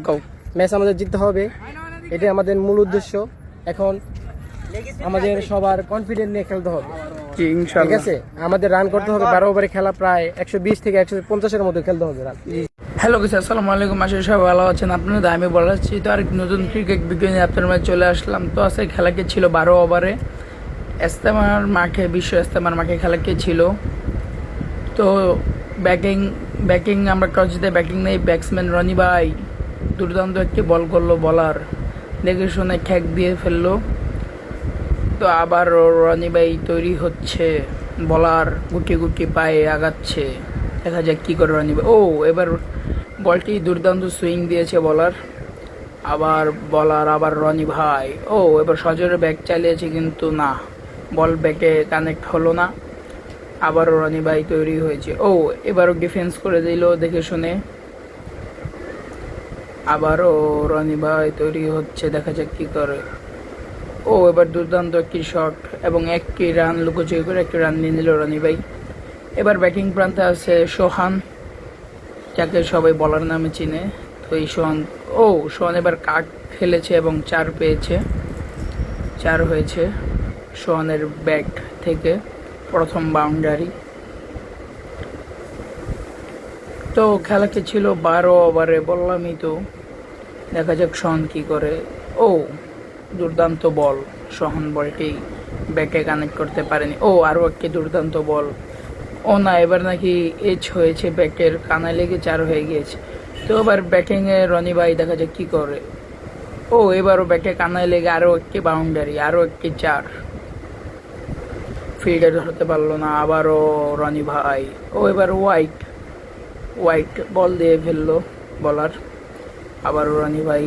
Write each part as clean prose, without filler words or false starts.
কও। ম্যাচ আমাদের জিততে হবে, এটাই আমাদের মূল উদ্দেশ্য। এখন আমাদের সবার কনফিডেন্ট নিয়ে খেলতে হবে, জি ঠিক ইনশাআল্লাহ। আছে? আমাদের রান করতে হবে, 12 ওভারে খেলা, প্রায় 120 থেকে 150-এর মধ্যে খেলতে হবে রান। হ্যালো কিছু আসসালামু আলাইকুম, আশা করি সবাই ভালো আছেন। আপনাদের আমি বলাচ্ছি তো আরেক নতুন ক্রিকেট ভিডিও নিয়ে আপনার মাঝে চলে আসলাম। তো আজকে খেলাকে ছিল 12 ওভারে ইস্তেমার মাঠে, বিশ্ব ইস্তেমার মাঠে খেলাকে ছিল। তো ব্যাটিং আমরা টস জিতে ব্যাটিং নেই, ব্যাটসম্যান রনি ভাই দুর্দান্ত একটি বল করলো, বলার দেখে শুনে খ্যাক দিয়ে ফেললো। তো আবার রনি ভাই তৈরি হচ্ছে, বলার গুটি গুটি পায়ে আগাচ্ছে, দেখা যাক কী করে রনি ভাই। এবার বলটি দুর্দান্ত সুইং দিয়েছে বলার, আবার রনি ভাই এবার সজোরে ব্যাক চালিয়েছে, কিন্তু না, বল ব্যাকে কানেক্ট হলো না। আবারও রনি ভাই তৈরি হয়েছে, এবারও ডিফেন্স করে দিল দেখে শুনে। আবারও রনি ভাই তৈরি হচ্ছে, দেখা যাক কী করে। এবার দুর্দান্ত একটি শট এবং একটি রান, লুকোচুরি করে একটি রান নিয়ে নিল রনি ভাই। এবার ব্যাটিং প্রান্তে আছে সোহান, যাকে সবাই বলার নামে চিনে। তো এই সোহান এবার কাট খেলেছে এবং 4 পেয়েছে, 4 হয়েছে সোহানের ব্যাট থেকে, প্রথম বাউন্ডারি। তো খেলাকে ছিল 12 ওভারে, বললামই তো, দেখা যাক সোহান কী করে। দুর্দান্ত বল, সোহান বলটি ব্যাটে কানেক্ট করতে পারেনি। আরও একটি দুর্দান্ত বল, না, এবার নাকি এজ হয়েছে, ব্যাটের কানায় লেগে 4 হয়ে গিয়েছে। তো এবার ব্যাটিংয়ে রনি ভাই, দেখা যাক কী করে। এবারও ব্যাটে কানায় লেগে আরও একটি বাউন্ডারি, আরও একটি 4, ফিল্ডে ধরতে পারলো না। আবারও রনি ভাই, এবার হোয়াইট বল দিয়ে ফেললো বলার। আবারও রনি ভাই,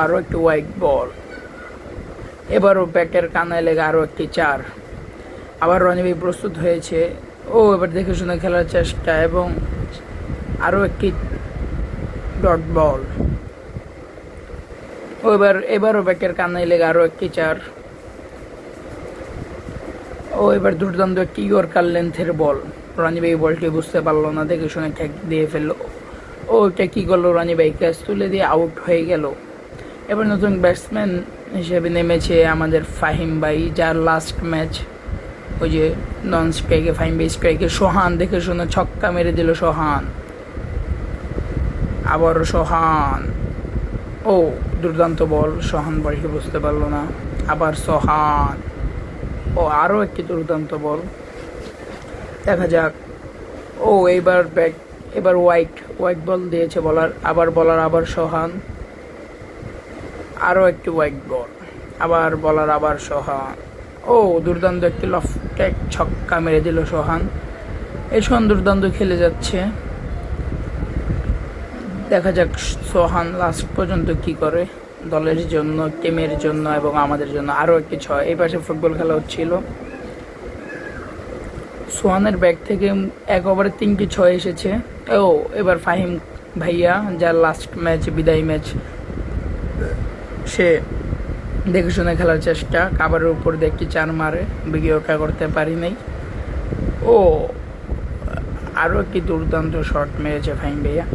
আরও একটি হোয়াইট বল, এবারও ব্যাটের কানায় লেগে আরও একটি 4। আবার রনি ভাই প্রস্তুত হয়েছে, এবার দেখে শুনে খেলার চেষ্টা এবং আরও একটি ডট বল, এবারও ব্যাটের কানায় লেগে আরও একটি 4। এবার দুর্দান্ত একটি ইয়র্কার লেন্থের বল, রনি ভাই বলটি বুঝতে পারলো না, দেখে শুনে ঠ্যাক দিয়ে ফেললো। এটা কী করলো, রনি ভাই ক্যাচ তুলে দিয়ে আউট হয়ে গেল। এবার নতুন ব্যাটসম্যান হিসেবে নেমেছে আমাদের ফাহিম ভাই, যার লাস্ট ম্যাচ, ওই যে নন স্ট্রাইকে, ফাহিম ভাই স্ট্রাইকে। সোহান দেখে শুনে ছক্কা মেরে দিল সোহান, আবারও সোহান, দুর্দান্ত বল, সোহান বলটি বুঝতে পারলো না। আবার সোহান, আরও একটি দুর্দান্ত বল, দেখা যাক। এবার হোয়াইট বল দিয়েছে বলার, আবার সোহান, আরও একটি হোয়াইট বল, আবার সোহান, দুর্দান্ত একটি লফটেড ছক্কা মেরে দিল সোহান। সোহান দুর্দান্ত খেলে যাচ্ছে, দেখা যাক সোহান লাস্ট পর্যন্ত কি করে, দলের জন্য, টিমের জন্য এবং আমাদের জন্য। আরও একটি 6, এই পাশে ফুটবল খেলা হচ্ছিল। সোহানের ব্যাট থেকে 1 ওভারে 3টি 6 এসেছে। এবার ফাহিম ভাইয়া, যার লাস্ট ম্যাচ, বিদায়ী ম্যাচ, সে দেখে শুনে খেলার চেষ্টা, কাবারের উপর দিয়ে একটি 4 মারে, ভিডিওটা করতে পারি নাই। আরও একটি দুর্দান্ত শট মেরেছে ফাহিম ভাইয়া।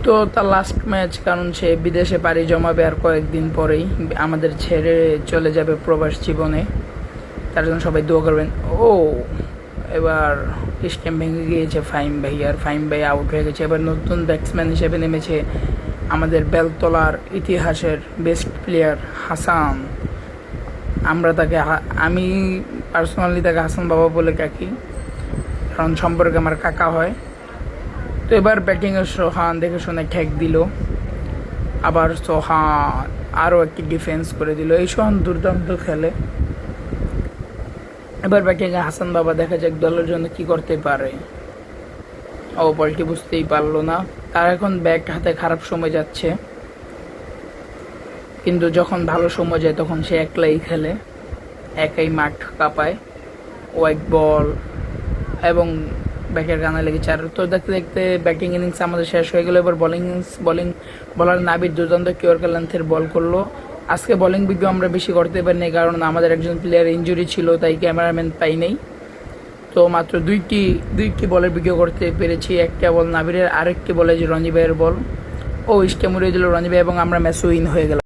তো তার লাস্ট ম্যাচ, কারণ সে বিদেশে পাড়ি জমাবে আর কয়েকদিন পরেই, আমাদের ছেড়ে চলে যাবে প্রবাস জীবনে, তার জন্য সবাই দোয়া করবেন। এবার স্ট্যাম্প ভেঙে গিয়েছে ফাহিম ভাই আউট হয়ে গেছে। এবার নতুন ব্যাটসম্যান হিসেবে নেমেছে আমাদের বেলতলার ইতিহাসের বেস্ট প্লেয়ার হাসান। আমি পার্সোনালি তাকে হাসান বাবা বলে ডাকি, কারণ সম্পর্কে আমার কাকা হয়। তো এবার ব্যাটিংয়ে সোহান দেখে শুনে ঠ্যাক দিল, আবার সোহান আরও একটি ডিফেন্স করে দিল। এই সোহান দুর্দান্ত খেলে। এবার ব্যাটিংয়ে হাসান বাবা, দেখা যাক দলের জন্য কি করতে পারে। বলটি বুঝতেই পারলো না, তার এখন ব্যাট হাতে খারাপ সময় যাচ্ছে, কিন্তু যখন ভালো সময় যায় তখন সে একলাই খেলে, একাই মাঠ কাঁপায়। হোয়াইট বল এবং ব্যাটের কানে লেগে 4। তো দেখতে দেখতে ব্যাটিং ইনিংস আমাদের শেষ হয়ে গেল। এবার বলার নাবির দুর্দান্ত ইয়র্কার লেন্থের বল করলো। আজকে বোলিং ভিডিও আমরা বেশি করতে পারিনি, কারণ আমাদের একজন প্লেয়ার ইনজুরি ছিল, তাই ক্যামেরাম্যান পাই নাই। তো মাত্র দুইটি বলের ভিডিও করতে পেরেছি। একটা বল নাবিরের, আরেকটি বলে যে রনি ভাইয়ের বল। ও ইস্কে মুড়িয়ে দিল রঞ্জি ভাই এবং আমরা ম্যাচ উইন হয়ে গেলাম।